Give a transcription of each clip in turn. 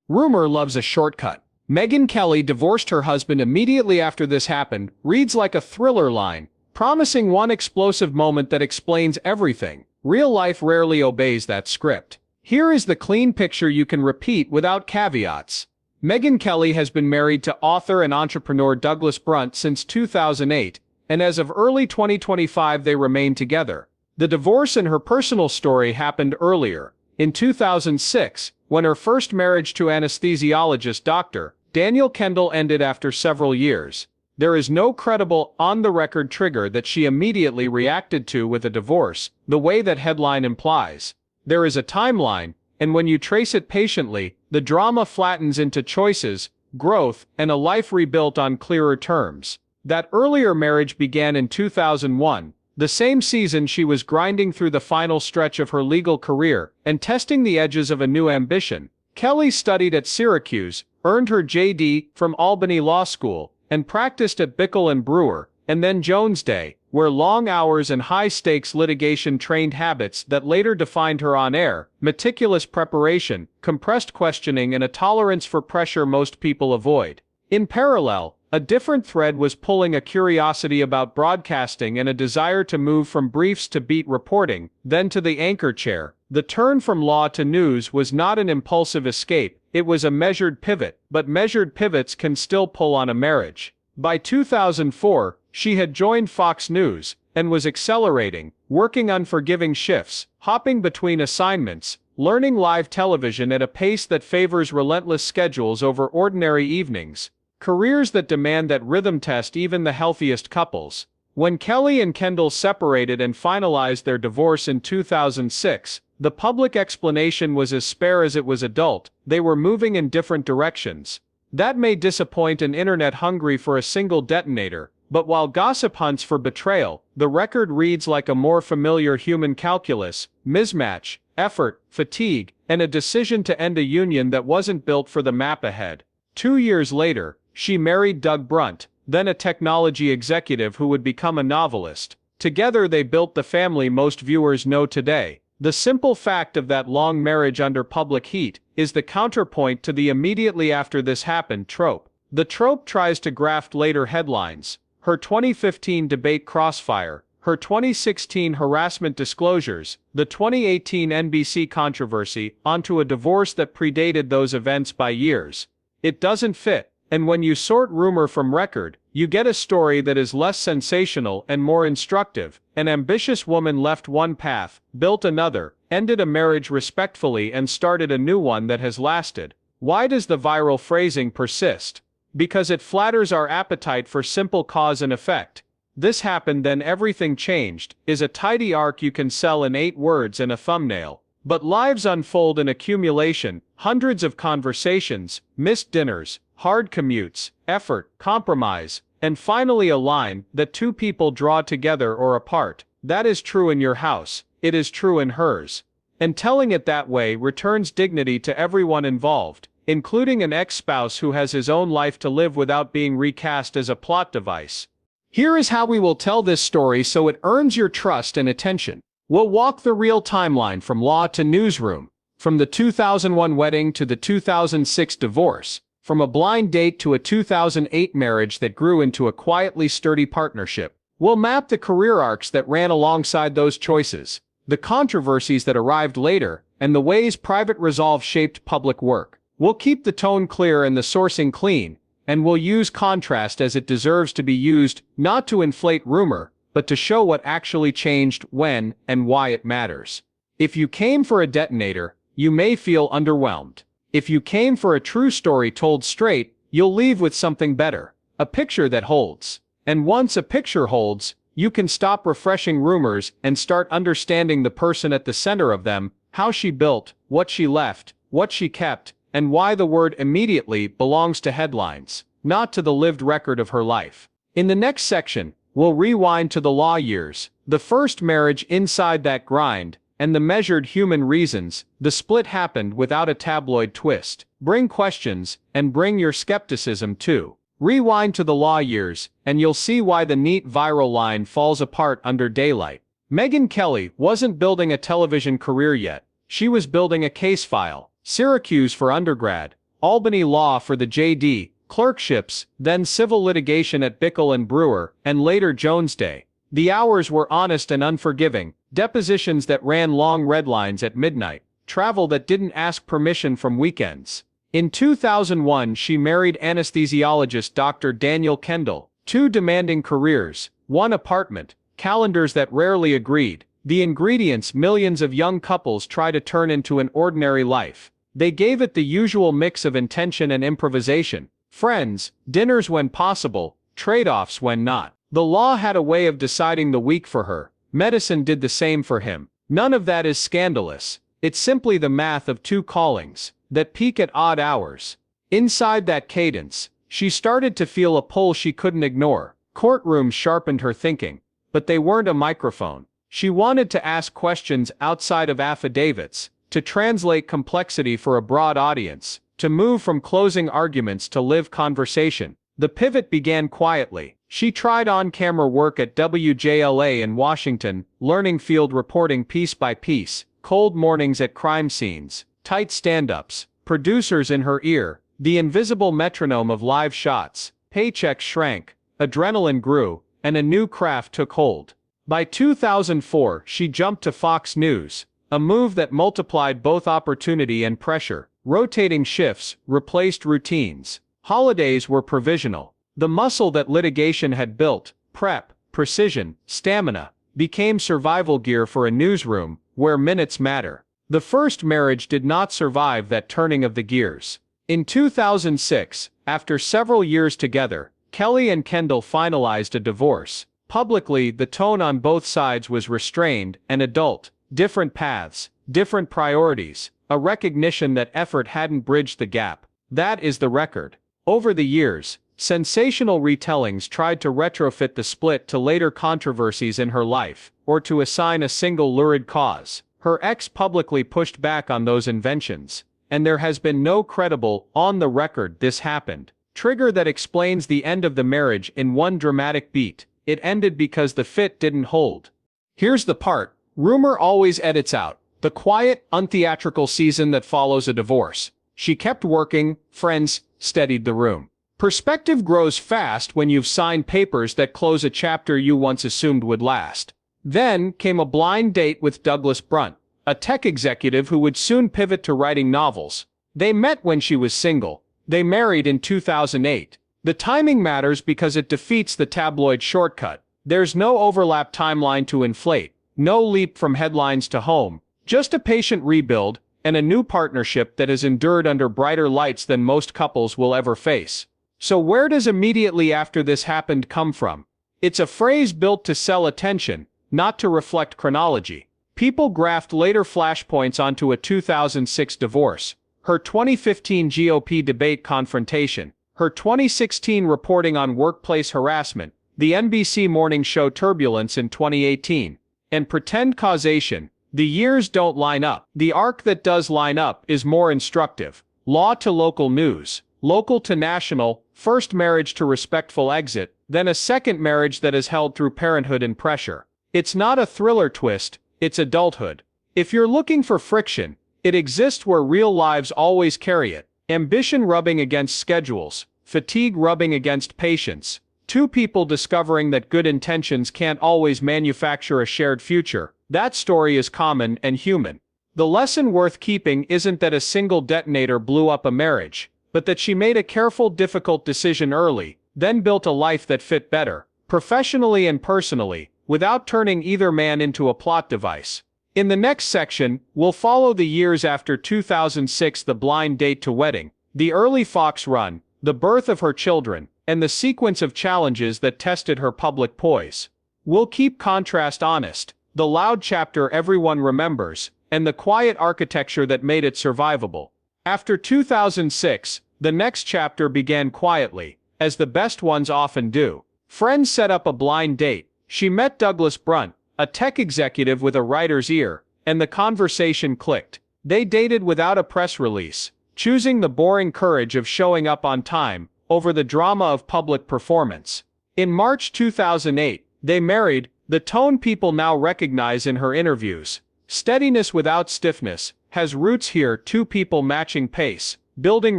Rumor loves a shortcut. Megyn Kelly divorced her husband immediately after this happened reads like a thriller line, promising one explosive moment that explains everything. Real life rarely obeys that script. Here is the clean picture you can repeat without caveats. Megyn Kelly has been married to author and entrepreneur Douglas Brunt since 2008, and as of early 2025 they remain together. The divorce in her personal story happened earlier, in 2006, when her first marriage to anesthesiologist Dr. Daniel Kendall ended after several years. There is no credible, on-the-record trigger that she immediately reacted to with a divorce, the way that headline implies. There is a timeline, and when you trace it patiently, the drama flattens into choices, growth, and a life rebuilt on clearer terms. That earlier marriage began in 2001, the same season she was grinding through the final stretch of her legal career and testing the edges of a new ambition. Kelly studied at Syracuse, earned her JD from Albany Law School, and practiced at Bickel and Brewer, and then Jones Day, where long hours and high-stakes litigation trained habits that later defined her on-air, meticulous preparation, compressed questioning, and a tolerance for pressure most people avoid. In parallel, a different thread was pulling: a curiosity about broadcasting and a desire to move from briefs to beat reporting, then to the anchor chair. The turn from law to news was not an impulsive escape, it was a measured pivot, but measured pivots can still pull on a marriage. By 2004, she had joined Fox News, and was accelerating, working unforgiving shifts, hopping between assignments, learning live television at a pace that favors relentless schedules over ordinary evenings. Careers that demand that rhythm test even the healthiest couples. When Kelly and Kendall separated and finalized their divorce in 2006, the public explanation was as spare as it was adult: they were moving in different directions. That may disappoint an internet hungry for a single detonator, but while gossip hunts for betrayal, the record reads like a more familiar human calculus: mismatch, effort, fatigue, and a decision to end a union that wasn't built for the map ahead. 2 years later, she married Doug Brunt, then a technology executive who would become a novelist. Together they built the family most viewers know today. The simple fact of that long marriage under public heat is the counterpoint to the immediately after this happened trope. The trope tries to graft later headlines: her 2015 debate crossfire, her 2016 harassment disclosures, the 2018 NBC controversy, onto a divorce that predated those events by years. It doesn't fit. And when you sort rumor from record, you get a story that is less sensational and more instructive. An ambitious woman left one path, built another, ended a marriage respectfully, and started a new one that has lasted. Why does the viral phrasing persist? Because it flatters our appetite for simple cause and effect. This happened, then everything changed, is a tidy arc you can sell in 8 words and a thumbnail. But lives unfold in accumulation: hundreds of conversations, missed dinners, hard commutes, effort, compromise, and finally a line that 2 people draw together or apart. That is true in your house, it is true in hers. And telling it that way returns dignity to everyone involved, including an ex-spouse who has his own life to live without being recast as a plot device. Here is how we will tell this story so it earns your trust and attention. We'll walk the real timeline from law to newsroom, from the 2001 wedding to the 2006 divorce, from a blind date to a 2008 marriage that grew into a quietly sturdy partnership. We'll map the career arcs that ran alongside those choices, the controversies that arrived later, and the ways private resolve shaped public work. We'll keep the tone clear and the sourcing clean, and we'll use contrast as it deserves to be used, not to inflate rumor, but to show what actually changed, when, and why it matters. If you came for a detonator, you may feel underwhelmed. If you came for a true story told straight, you'll leave with something better. A picture that holds. And once a picture holds, you can stop refreshing rumors and start understanding the person at the center of them: how she built, what she left, what she kept, and why the word immediately belongs to headlines, not to the lived record of her life. In the next section, we'll rewind to the law years, the first marriage inside that grind, and the measured human reasons the split happened without a tabloid twist. Bring questions, and bring your skepticism too. Rewind to the law years, and you'll see why the neat viral line falls apart under daylight. Megyn Kelly wasn't building a television career yet. She was building a case file. Syracuse for undergrad, Albany law for the J.D., clerkships, then civil litigation at Bickle and Brewer, and later Jones Day. The hours were honest and unforgiving, depositions that ran long red lines at midnight, travel that didn't ask permission from weekends. In 2001 she married anesthesiologist Dr. Daniel Kendall. 2 demanding careers, 1 apartment, calendars that rarely agreed, the ingredients millions of young couples try to turn into an ordinary life. They gave it the usual mix of intention and improvisation. Friends, dinners when possible, trade-offs when not. The law had a way of deciding the week for her. Medicine did the same for him. None of that is scandalous. It's simply the math of 2 callings that peak at odd hours. Inside that cadence, she started to feel a pull she couldn't ignore. Courtrooms sharpened her thinking, but they weren't a microphone. She wanted to ask questions outside of affidavits, to translate complexity for a broad audience, to move from closing arguments to live conversation. The pivot began quietly. She tried on-camera work at WJLA in Washington, learning field reporting piece by piece, cold mornings at crime scenes, tight stand-ups, producers in her ear, the invisible metronome of live shots. Paychecks shrank, adrenaline grew, and a new craft took hold. By 2004 she jumped to Fox News, a move that multiplied both opportunity and pressure. Rotating shifts replaced routines. Holidays were provisional. The muscle that litigation had built, prep, precision, stamina, became survival gear for a newsroom, where minutes matter. The first marriage did not survive that turning of the gears. In 2006, after several years together, Kelly and Kendall finalized a divorce. Publicly, the tone on both sides was restrained and adult. Different paths, different priorities, a recognition that effort hadn't bridged the gap. That is the record. Over the years, sensational retellings tried to retrofit the split to later controversies in her life, or to assign a single lurid cause. Her ex publicly pushed back on those inventions, and there has been no credible, on the record this happened, trigger that explains the end of the marriage in one dramatic beat. It ended because the fit didn't hold. Here's the part rumor always edits out: the quiet, untheatrical season that follows a divorce. She kept working, friends steadied the room. Perspective grows fast when you've signed papers that close a chapter you once assumed would last. Then came a blind date with Douglas Brunt, a tech executive who would soon pivot to writing novels. They met when she was single. They married in 2008. The timing matters because it defeats the tabloid shortcut. There's no overlap timeline to inflate, no leap from headlines to home, just a patient rebuild, and a new partnership that has endured under brighter lights than most couples will ever face. So where does immediately after this happened come from? It's a phrase built to sell attention, not to reflect chronology. People graft later flashpoints onto a 2006 divorce, her 2015 GOP debate confrontation, her 2016 reporting on workplace harassment, the NBC morning show turbulence in 2018, and pretend causation. The years don't line up. The arc that does line up is more instructive. Law to local news, local to national, first marriage to respectful exit, then a second marriage that is held through parenthood and pressure. It's not a thriller twist, it's adulthood. If you're looking for friction, it exists where real lives always carry it. Ambition rubbing against schedules, fatigue rubbing against patience, 2 people discovering that good intentions can't always manufacture a shared future. That story is common and human. The lesson worth keeping isn't that a single detonator blew up a marriage, but that she made a careful, difficult decision early, then built a life that fit better, professionally and personally, without turning either man into a plot device. In the next section, we'll follow the years after 2006, the blind date to wedding, the early Fox run, the birth of her children, and the sequence of challenges that tested her public poise. We'll keep contrast honest, the loud chapter everyone remembers, and the quiet architecture that made it survivable. After 2006, the next chapter began quietly, as the best ones often do. Friends set up a blind date. She met Douglas Brunt, a tech executive with a writer's ear, and the conversation clicked. They dated without a press release, choosing the boring courage of showing up on time, over the drama of public performance. In March 2008, they married, the tone people now recognize in her interviews. Steadiness without stiffness, has roots here, 2 people matching pace, building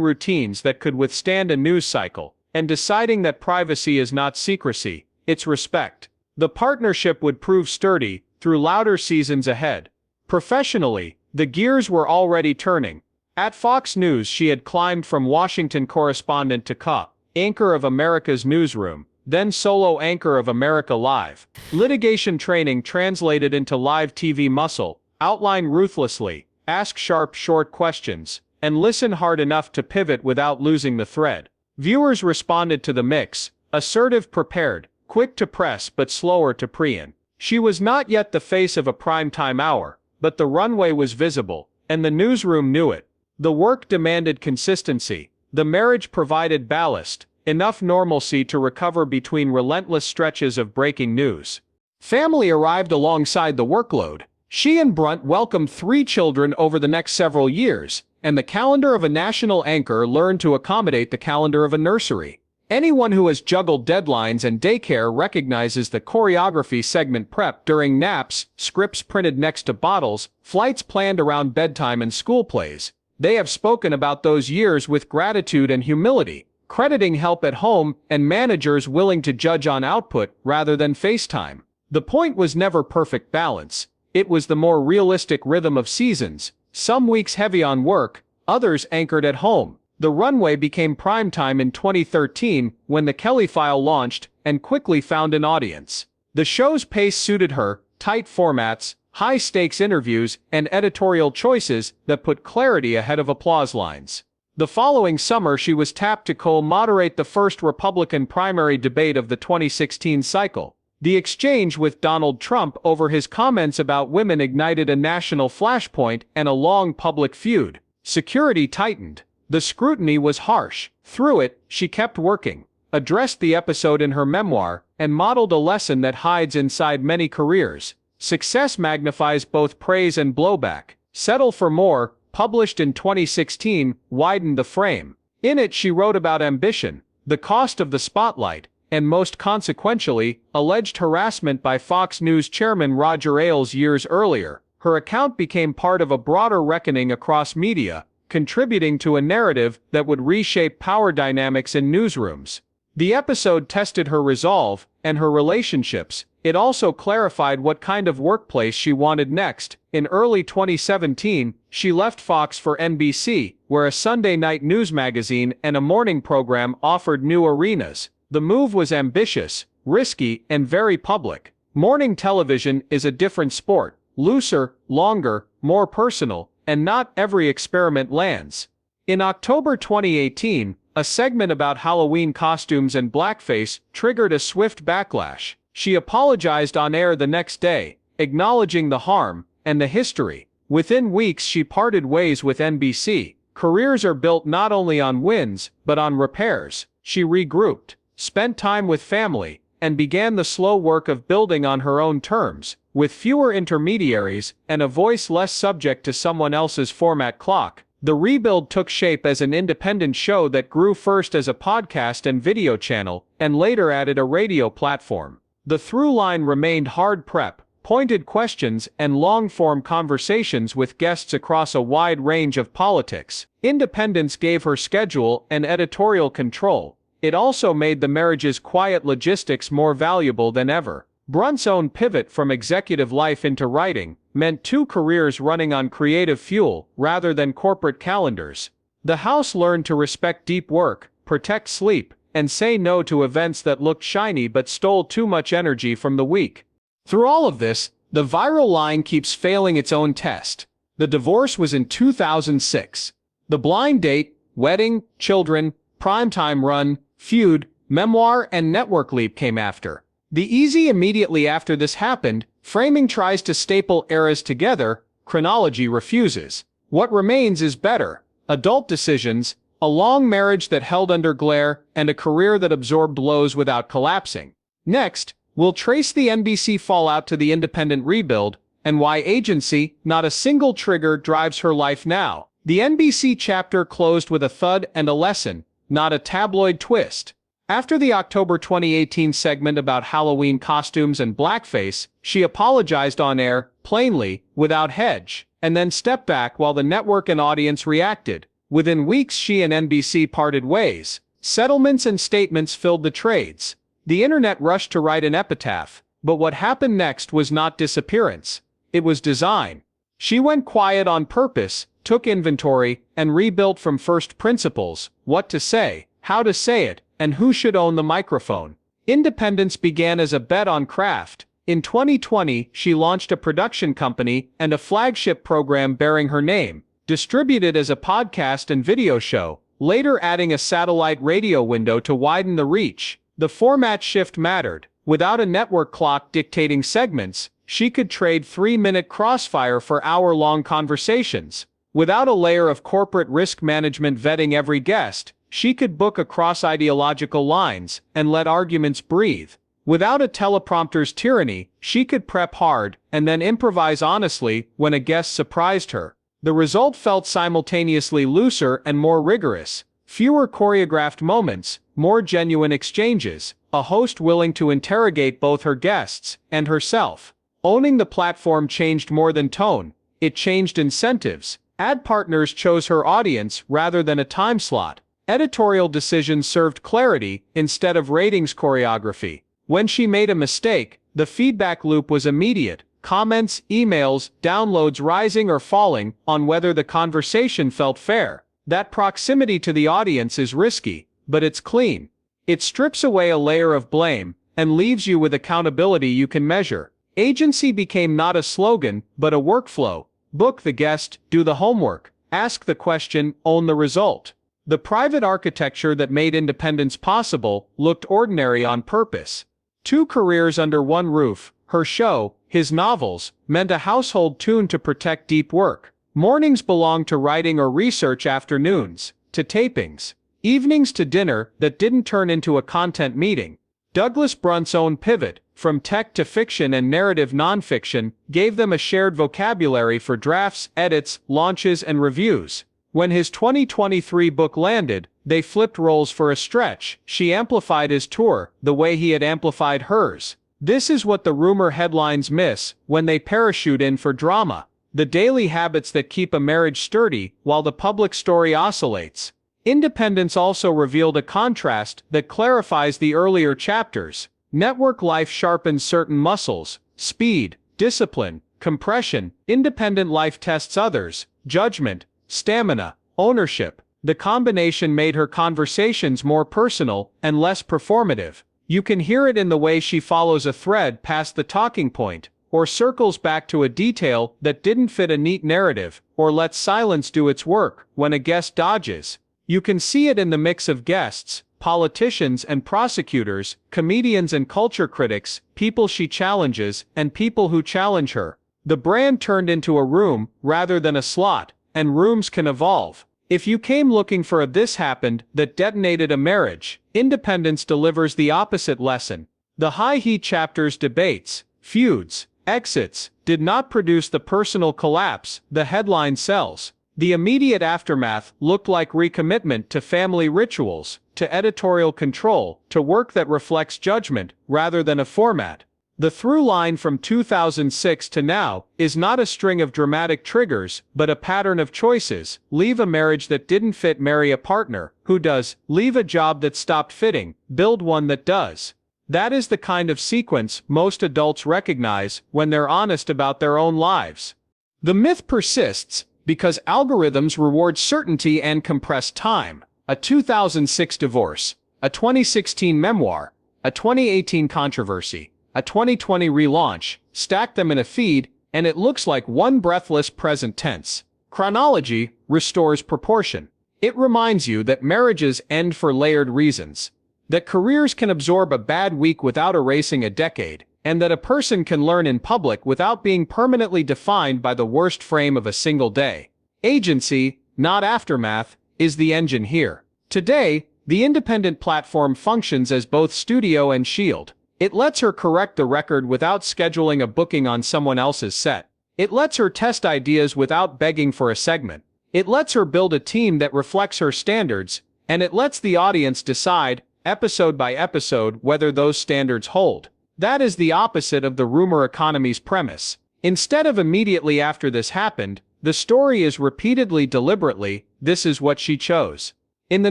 routines that could withstand a news cycle, and deciding that privacy is not secrecy, it's respect. The partnership would prove sturdy through louder seasons ahead. Professionally, the gears were already turning. At Fox News, she had climbed from Washington correspondent to anchor of America's Newsroom, then solo anchor of America Live. Litigation training translated into live TV muscle: outline ruthlessly, ask sharp, short questions, and listen hard enough to pivot without losing the thread. Viewers responded to the mix: assertive, prepared, quick to press but slower to preen. She was not yet the face of a primetime hour, but the runway was visible, and the newsroom knew it. The work demanded consistency. The marriage provided ballast, enough normalcy to recover between relentless stretches of breaking news. Family arrived alongside the workload. She and Brunt welcomed 3 children over the next several years, and the calendar of a national anchor learned to accommodate the calendar of a nursery. Anyone who has juggled deadlines and daycare recognizes the choreography: segment prep during naps, scripts printed next to bottles, flights planned around bedtime and school plays. They have spoken about those years with gratitude and humility, crediting help at home and managers willing to judge on output rather than FaceTime. The point was never perfect balance. It was the more realistic rhythm of seasons, some weeks heavy on work, others anchored at home. The runway became primetime in 2013 when The Kelly File launched and quickly found an audience. The show's pace suited her: tight formats, high-stakes interviews, and editorial choices that put clarity ahead of applause lines. The following summer, she was tapped to co-moderate the first Republican primary debate of the 2016 cycle. The exchange with Donald Trump over his comments about women ignited a national flashpoint and a long public feud. Security tightened. The scrutiny was harsh. Through it, she kept working, addressed the episode in her memoir, and modeled a lesson that hides inside many careers. Success magnifies both praise and blowback. Settle for More, published in 2016, widened the frame. In it, she wrote about ambition, the cost of the spotlight, and most consequentially, alleged harassment by Fox News chairman Roger Ailes years earlier. Her account became part of a broader reckoning across media, contributing to a narrative that would reshape power dynamics in newsrooms. The episode tested her resolve and her relationships. It also clarified what kind of workplace she wanted next. In early 2017, she left Fox for NBC, where a Sunday night news magazine and a morning program offered new arenas. The move was ambitious, risky, and very public. Morning television is a different sport: looser, longer, more personal, and not every experiment lands. In October 2018, a segment about Halloween costumes and blackface triggered a swift backlash. She apologized on air the next day, acknowledging the harm and the history. Within weeks, she parted ways with NBC. Careers are built not only on wins, but on repairs. She regrouped, spent time with family, and began the slow work of building on her own terms, with fewer intermediaries and a voice less subject to someone else's format clock. The rebuild took shape as an independent show that grew first as a podcast and video channel, and later added a radio platform. The through line remained hard prep, pointed questions, and long-form conversations with guests across a wide range of politics. Independence gave her schedule and editorial control. It also made the marriage's quiet logistics more valuable than ever. Brunt's own pivot from executive life into writing meant 2 careers running on creative fuel rather than corporate calendars. The house learned to respect deep work, protect sleep, and say no to events that looked shiny but stole too much energy from the week. Through all of this, the viral line keeps failing its own test. The divorce was in 2006. The blind date, wedding, children, primetime run, feud, memoir, and network leap came after. The easy immediately after this happened. Framing tries to staple eras together. Chronology refuses. What remains is better: adult decisions, a long marriage that held under glare, and a career that absorbed lows without collapsing. Next, we'll trace the NBC fallout to the independent rebuild, and why agency, not a single trigger, drives her life now. The NBC chapter closed with a thud and a lesson, not a tabloid twist. After the October 2018 segment about Halloween costumes and blackface, she apologized on air, plainly, without hedge, and then stepped back while the network and audience reacted. Within weeks she and NBC parted ways. Settlements and statements filled the trades. The internet rushed to write an epitaph, but what happened next was not disappearance. It was design. She went quiet on purpose, took inventory, and rebuilt from first principles: what to say, how to say it, and who should own the microphone. Independence began as a bet on craft. In 2020, she launched a production company and a flagship program bearing her name, distributed as a podcast and video show, later adding a satellite radio window to widen the reach. The format shift mattered. Without a network clock dictating segments, she could trade 3-minute crossfire for hour-long conversations. Without a layer of corporate risk management vetting every guest, she could book across ideological lines and let arguments breathe. Without a teleprompter's tyranny, she could prep hard and then improvise honestly when a guest surprised her. The result felt simultaneously looser and more rigorous. Fewer choreographed moments, more genuine exchanges, a host willing to interrogate both her guests and herself. Owning the platform changed more than tone, it changed incentives. Ad partners chose her audience rather than a time slot. Editorial decisions served clarity instead of ratings choreography. When she made a mistake, the feedback loop was immediate. Comments, emails, downloads rising or falling on whether the conversation felt fair. That proximity to the audience is risky, but it's clean. It strips away a layer of blame and leaves you with accountability you can measure. Agency became not a slogan, but a workflow. Book the guest, do the homework, ask the question, own the result. The private architecture that made independence possible looked ordinary on purpose. 2 careers under one roof, her show, his novels, meant a household tune to protect deep work. Mornings belonged to writing or research, afternoons to tapings, evenings to dinner that didn't turn into a content meeting. Douglas Brunt's own pivot, from tech to fiction and narrative nonfiction, gave them a shared vocabulary for drafts, edits, launches, and reviews. When his 2023 book landed, they flipped roles for a stretch. She amplified his tour, the way he had amplified hers. This is what the rumor headlines miss when they parachute in for drama. The daily habits that keep a marriage sturdy while the public story oscillates. Independence also revealed a contrast that clarifies the earlier chapters. Network life sharpens certain muscles: speed, discipline, compression. Independent life tests others: judgment, stamina, ownership. The combination made her conversations more personal and less performative. You can hear it in the way she follows a thread past the talking point, or circles back to a detail that didn't fit a neat narrative, or lets silence do its work when a guest dodges. You can see it in the mix of guests: politicians and prosecutors, comedians and culture critics, people she challenges and people who challenge her. The brand turned into a room rather than a slot, and rooms can evolve. If you came looking for a "this happened" that detonated a marriage, Independence delivers the opposite lesson. The high-heat chapters, debates, feuds, exits, did not produce the personal collapse the headline sells. The immediate aftermath looked like recommitment to family rituals, to editorial control, to work that reflects judgment rather than a format. The through line from 2006 to now is not a string of dramatic triggers, but a pattern of choices. Leave a marriage that didn't fit, marry a partner who does. Leave a job that stopped fitting, build one that does. That is the kind of sequence most adults recognize when they're honest about their own lives. The myth persists because algorithms reward certainty and compressed time. A 2006 divorce, a 2016 memoir, a 2018 controversy, a 2020 relaunch, stack them in a feed, and it looks like one breathless present tense. Chronology restores proportion. It reminds you that marriages end for layered reasons, that careers can absorb a bad week without erasing a decade, and that a person can learn in public without being permanently defined by the worst frame of a single day. Agency, not aftermath, is the engine here. Today, the independent platform functions as both studio and shield. It lets her correct the record without scheduling a booking on someone else's set. It lets her test ideas without begging for a segment. It lets her build a team that reflects her standards, and it lets the audience decide, episode by episode, whether those standards hold. That is the opposite of the rumor economy's premise. Instead of immediately after this happened, The story is repeatedly deliberately, this is what she chose. In the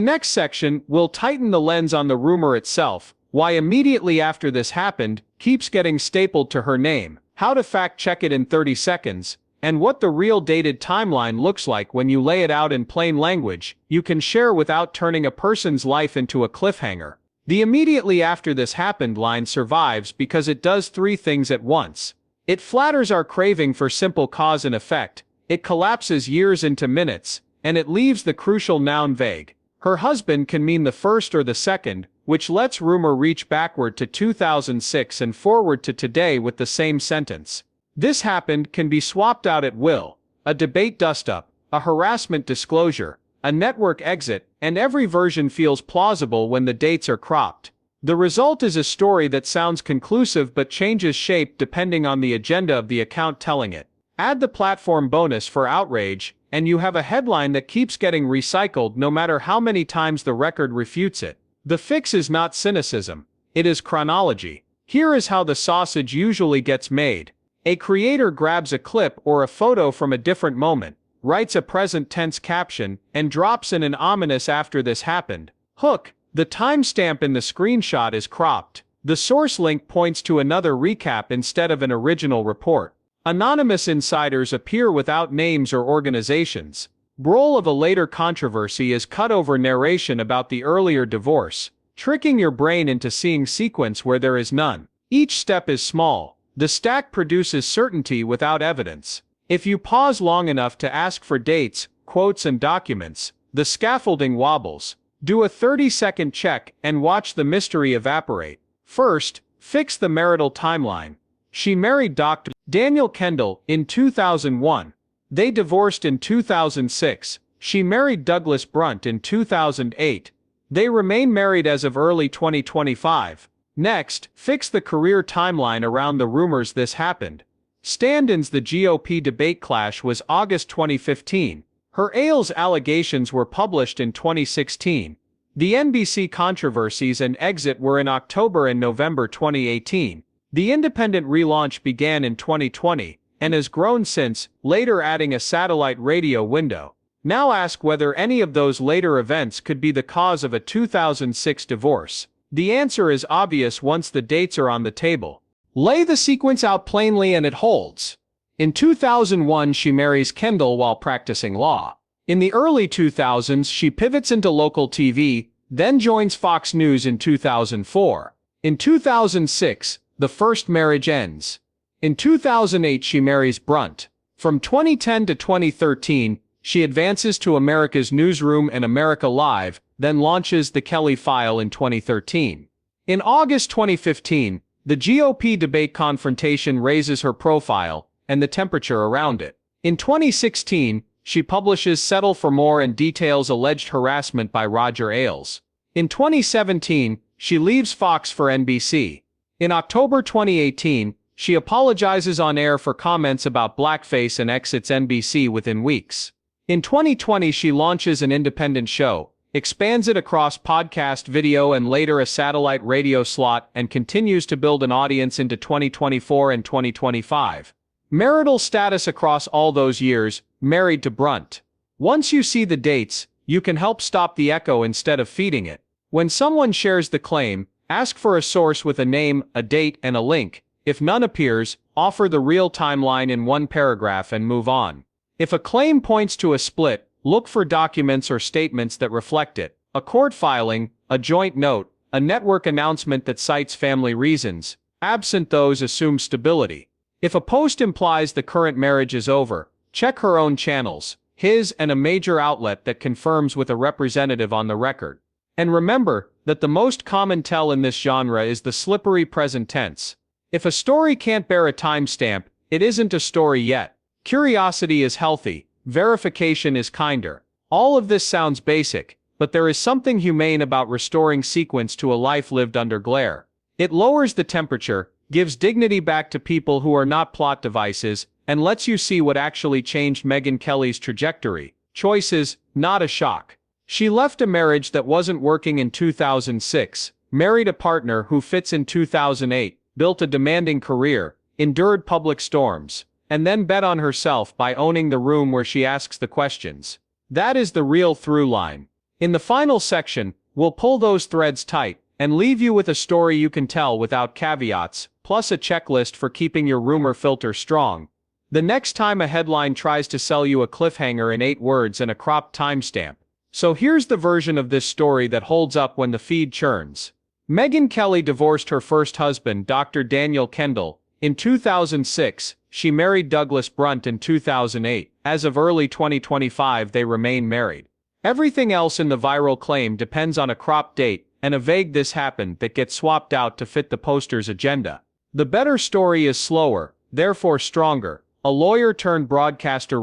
next section, we'll tighten the lens on the rumor itself, why immediately after this happened keeps getting stapled to her name, how to fact-check it in 30 seconds, and what the real dated timeline looks like when you lay it out in plain language you can share without turning a person's life into a cliffhanger. The immediately after this happened line survives because it does three things at once. It flatters our craving for simple cause and effect, it collapses years into minutes, and it leaves the crucial noun vague. Her husband can mean the first or the second, which lets rumor reach backward to 2006 and forward to today with the same sentence. This happened can be swapped out at will, a debate dust-up, a harassment disclosure, a network exit, and every version feels plausible when the dates are cropped. The result is a story that sounds conclusive but changes shape depending on the agenda of the account telling it. Add the platform bonus for outrage, and you have a headline that keeps getting recycled no matter how many times the record refutes it. The fix is not cynicism, it is chronology. Here is how the sausage usually gets made. A creator grabs a clip or a photo from a different moment, writes a present tense caption, and drops in an ominous after this happened hook. The timestamp in the screenshot is cropped. The source link points to another recap instead of an original report. Anonymous insiders appear without names or organizations. Role of a later controversy is cut over narration about the earlier divorce, tricking your brain into seeing sequence where there is none. Each step is small. The stack produces certainty without evidence. If you pause long enough to ask for dates, quotes and documents, the scaffolding wobbles. Do a 30-second check and watch the mystery evaporate. First, fix the marital timeline. She married Dr. Daniel Kendall in 2001. They divorced in 2006. She married Douglas Brunt in 2008. They remain married as of early 2025. Next, fix the career timeline around the rumors this happened. Stand-ins. The GOP debate clash was August 2015. Her Ailes allegations were published in 2016. The NBC controversies and exit were in October and November 2018. The independent relaunch began in 2020, and has grown since, later adding a satellite radio window. Now ask whether any of those later events could be the cause of a 2006 divorce. The answer is obvious once the dates are on the table. Lay the sequence out plainly and it holds. In 2001 she marries Kendall while practicing law. In the early 2000s she pivots into local TV, then joins Fox News in 2004. In 2006, the first marriage ends. In 2008 she marries Brunt. From 2010 to 2013, she advances to America's Newsroom and America Live, then launches The Kelly File in 2013. In August 2015, the GOP debate confrontation raises her profile, and the temperature around it. In 2016, she publishes Settle for More and details alleged harassment by Roger Ailes. In 2017, she leaves Fox for NBC. In October 2018, she apologizes on air for comments about blackface and exits NBC within weeks. In 2020 she launches an independent show, expands it across podcast, video and later a satellite radio slot, and continues to build an audience into 2024 and 2025. Marital status across all those years, married to Brunt. Once you see the dates, you can help stop the echo instead of feeding it. When someone shares the claim, ask for a source with a name, a date, and a link. If none appears, offer the real timeline in one paragraph and move on. If a claim points to a split, look for documents or statements that reflect it. A court filing, a joint note, a network announcement that cites family reasons. Absent those, assume stability. If a post implies the current marriage is over, check her own channels, his and a major outlet that confirms with a representative on the record. And remember that the most common tell in this genre is the slippery present tense. If a story can't bear a timestamp, it isn't a story yet. Curiosity is healthy, verification is kinder. All of this sounds basic, but there is something humane about restoring sequence to a life lived under glare. It lowers the temperature, gives dignity back to people who are not plot devices, and lets you see what actually changed Megyn Kelly's trajectory. Choices, not a shock. She left a marriage that wasn't working in 2006, married a partner who fits in 2008, built a demanding career, endured public storms, and then bet on herself by owning the room where she asks the questions. That is the real through line. In the final section, we'll pull those threads tight and leave you with a story you can tell without caveats, plus a checklist for keeping your rumor filter strong. The next time a headline tries to sell you a cliffhanger in 8 words and a cropped timestamp. So here's the version of this story that holds up when the feed churns. Megyn Kelly divorced her first husband, Dr. Daniel Kendall, in 2006. She married Douglas Brunt in 2008. As of early 2025, they remain married. Everything else in the viral claim depends on a cropped date and a vague "this happened" that gets swapped out to fit the poster's agenda. The better story is slower, therefore stronger. A lawyer turned broadcaster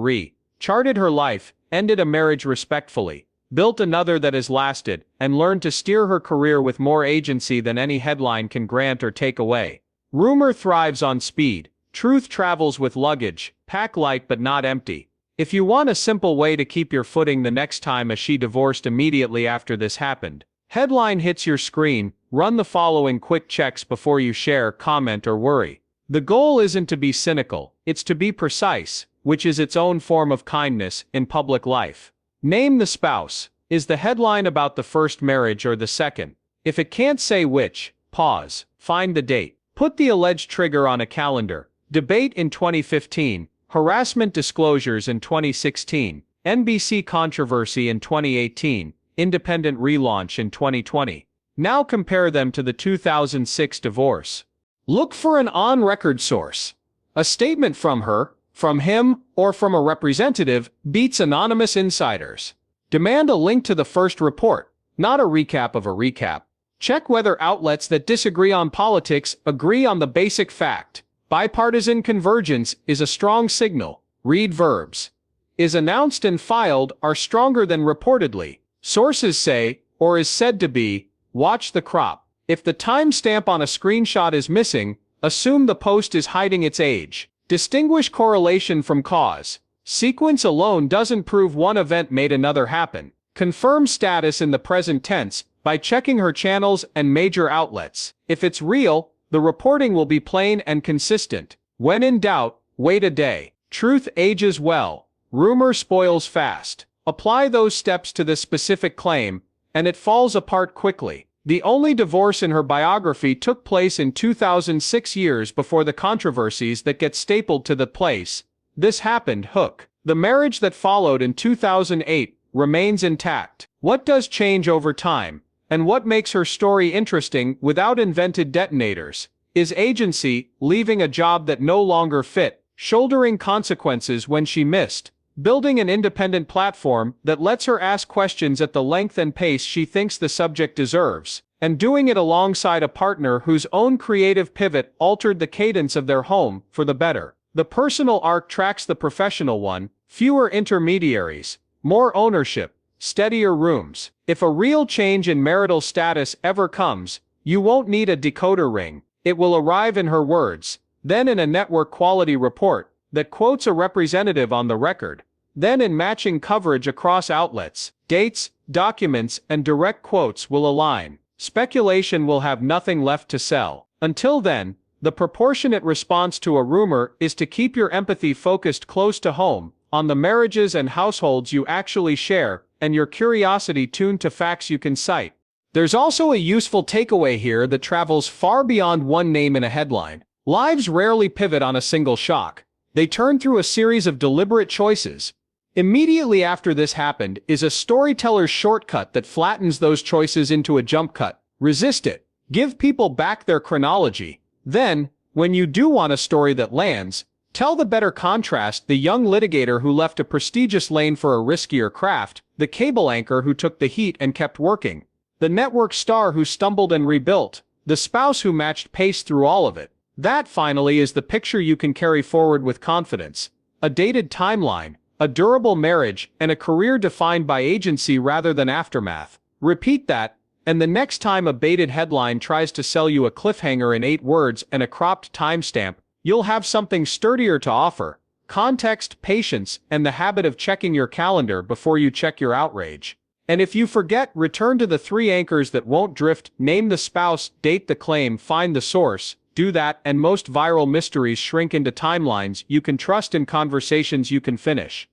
charted her life, ended a marriage respectfully, built another that has lasted, and learned to steer her career with more agency than any headline can grant or take away. Rumor thrives on speed. Truth travels with luggage. Pack light but not empty. If you want a simple way to keep your footing the next time a she divorced immediately after this happened, headline hits your screen, run the following quick checks before you share, comment, or worry. The goal isn't to be cynical, it's to be precise, which is its own form of kindness in public life. Name the spouse. Is the headline about the first marriage or the second? If it can't say which, pause, find the date. Put the alleged trigger on a calendar. Debate in 2015, harassment disclosures in 2016, NBC controversy in 2018, independent relaunch in 2020. Now compare them to the 2006 divorce. Look for an on-record source. A statement from her, from him, or from a representative beats anonymous insiders. Demand a link to the first report, not a recap of a recap. Check whether outlets that disagree on politics agree on the basic fact. Bipartisan convergence is a strong signal. Read verbs. Is announced and filed are stronger than reportedly. Sources say, or is said to be. Watch the crop. If the timestamp on a screenshot is missing, assume the post is hiding its age. Distinguish correlation from cause. Sequence alone doesn't prove one event made another happen. Confirm status in the present tense by checking her channels and major outlets. If it's real, the reporting will be plain and consistent. When in doubt, wait a day. Truth ages well. Rumor spoils fast. Apply those steps to this specific claim, and it falls apart quickly. The only divorce in her biography took place in 2006, years before the controversies that get stapled to the place. This happened, hook. The marriage that followed in 2008 remains intact. What does change over time? And what makes her story interesting without invented detonators? Is agency, leaving a job that no longer fit, shouldering consequences when she missed, building an independent platform that lets her ask questions at the length and pace she thinks the subject deserves, and doing it alongside a partner whose own creative pivot altered the cadence of their home for the better. The personal arc tracks the professional one, fewer intermediaries, more ownership, steadier rooms. If a real change in marital status ever comes, you won't need a decoder ring. It will arrive in her words, then in a network quality report that quotes a representative on the record, then in matching coverage across outlets. Dates, documents, and direct quotes will align. Speculation will have nothing left to sell. Until then, the proportionate response to a rumor is to keep your empathy focused close to home, on the marriages and households you actually share, and your curiosity tuned to facts you can cite. There's also a useful takeaway here that travels far beyond one name in a headline. Lives rarely pivot on a single shock. They turn through a series of deliberate choices. Immediately after this happened is a storyteller's shortcut that flattens those choices into a jump cut. Resist it. Give people back their chronology. Then, when you do want a story that lands, tell the better contrast: the young litigator who left a prestigious lane for a riskier craft, the cable anchor who took the heat and kept working, the network star who stumbled and rebuilt, the spouse who matched pace through all of it. That finally is the picture you can carry forward with confidence. A dated timeline, a durable marriage, and a career defined by agency rather than aftermath. Repeat that, and the next time a baited headline tries to sell you a cliffhanger in 8 words and a cropped timestamp, you'll have something sturdier to offer: context, patience, and the habit of checking your calendar before you check your outrage. And if you forget, return to the 3 anchors that won't drift: name the spouse, date the claim, find the source, Do that, and most viral mysteries shrink into timelines you can trust and conversations you can finish.